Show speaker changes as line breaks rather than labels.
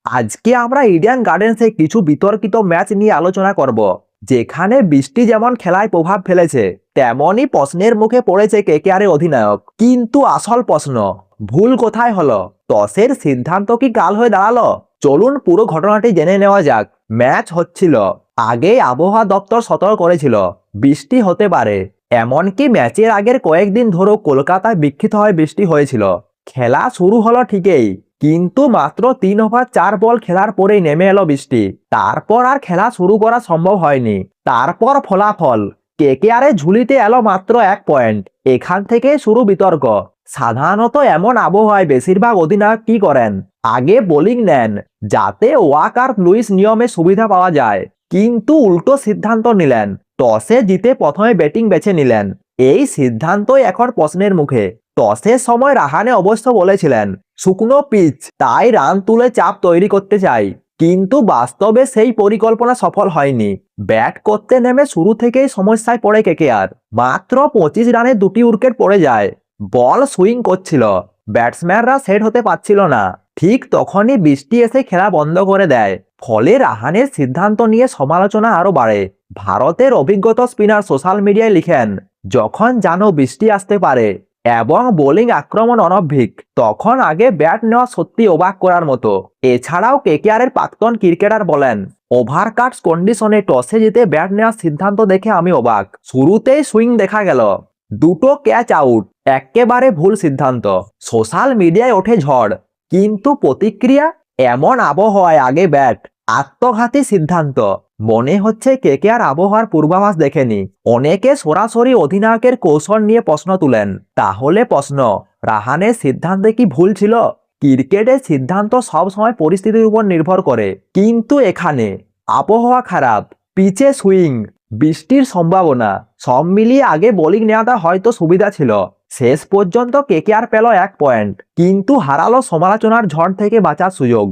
আজকে আমরা ইডেন গার্ডেন্সে কিছু বিতর্কিত ম্যাচ নিয়ে আলোচনা করব, যেখানে বৃষ্টি যেমন খেলায় প্রভাব ফেলেছে, তেমনই প্রশ্নের মুখে পড়েছে কেকেআরের অধিনায়ক। কিন্তু আসল প্রশ্ন, ভুল কোথায় হলো? টসের সিদ্ধান্ত কি কাল হয়ে দাঁড়ালো? চলুন পুরো ঘটনাটি জেনে নেওয়া যাক। ম্যাচ হচ্ছিল, আগেই আবহাওয়া দপ্তর সতর্ক করেছিল বৃষ্টি হতে পারে। এমনকি ম্যাচের আগের কয়েকদিন ধরেও কলকাতায় বিক্ষিপ্ত হয়ে বৃষ্টি হয়েছিল। খেলা শুরু হলো ঠিকই, কিন্তু মাত্র 3 ওভার 4 বল খেলার পরেই নেমে এলো বৃষ্টি। তারপর আর খেলা শুরু করা সম্ভব হয়নি। তারপর ফলাফল, কেকেআরের ঝুলিতে এলো মাত্র 1 পয়েন্ট। এখান থেকে শুরু বিতর্ক। সাধারণত এমন আবহাওয়ায় বেশিরভাগ অধিনায়ক কি করেন? আগে বোলিং নেন, যাতে ওয়াক আর লুইস নিয়মে সুবিধা পাওয়া যায়। কিন্তু উল্টো সিদ্ধান্ত নিলেন, টসে জিতে প্রথমে ব্যাটিং বেছে নিলেন। এই সিদ্ধান্তই এখন প্রশ্নের মুখে। টসের সময় রাহানে অবশ্য বলেছিলেন, শুকনো পিচ, তাই রান তুলে চাপ তৈরি করতে চাই। কিন্তু বাস্তবে সেই পরিকল্পনা সফল হয়নি। ব্যাট করতে নেমে শুরু থেকেই সমস্যায় পড়ে কেকেআর। মাত্র 25 রানে 2টি উইকেট পড়ে যায়। বল সুইং করছিল, ব্যাটসম্যানরা সেট হতে পারছিল না। ঠিক তখনই বৃষ্টি এসে খেলা বন্ধ করে দেয়। ফলে রাহানের সিদ্ধান্ত নিয়ে সমালোচনা আরো বাড়ে। ভারতের অভিজ্ঞত স্পিনার সোশ্যাল মিডিয়ায় লিখেন, যখন জানো বৃষ্টি আসতে পারে এবং বোলিং আক্রমণ অনভিজ্ঞ, তখন আগে ব্যাট নেওয়া সত্যি অবাক করার মতো। এছাড়াও কেকেআরের প্রাক্তন ক্রিকেটার বলেন, ওভারকাটস কন্ডিশনে টসে জিতে ব্যাট নেওয়ার সিদ্ধান্ত দেখে আমি অবাক। শুরুতেই সুইং দেখা গেল, 2টো ক্যাচ আউট, একেবারে ভুল সিদ্ধান্ত। সোশ্যাল মিডিয়ায় ওঠে ঝড়, কিন্তু প্রতিক্রিয়া, এমন আবহাওয়ায় আগে ব্যাট, আত্মঘাতী সিদ্ধান্ত। মনে হচ্ছে কেকেআর আবহাওয়ার পূর্বাভাস দেখেনি। অনেকে সরাসরি অধিনায়কের কৌশল নিয়ে প্রশ্ন তুলেন। তাহলে প্রশ্ন, রাহানের সিদ্ধান্তে কি ভুল ছিল? ক্রিকেটের সিদ্ধান্ত সবসময় পরিস্থিতির উপর নির্ভর করে। কিন্তু এখানে আবহাওয়া খারাপ, পিচে সুইং, বৃষ্টির সম্ভাবনা, সব মিলিয়ে আগে বোলিং নেওয়াটা হয়তো সুবিধা ছিল। শেষ পর্যন্ত কেকেআর পেল 1 পয়েন্ট, কিন্তু হারালো সমালোচনার ঝড় থেকে বাঁচার সুযোগ।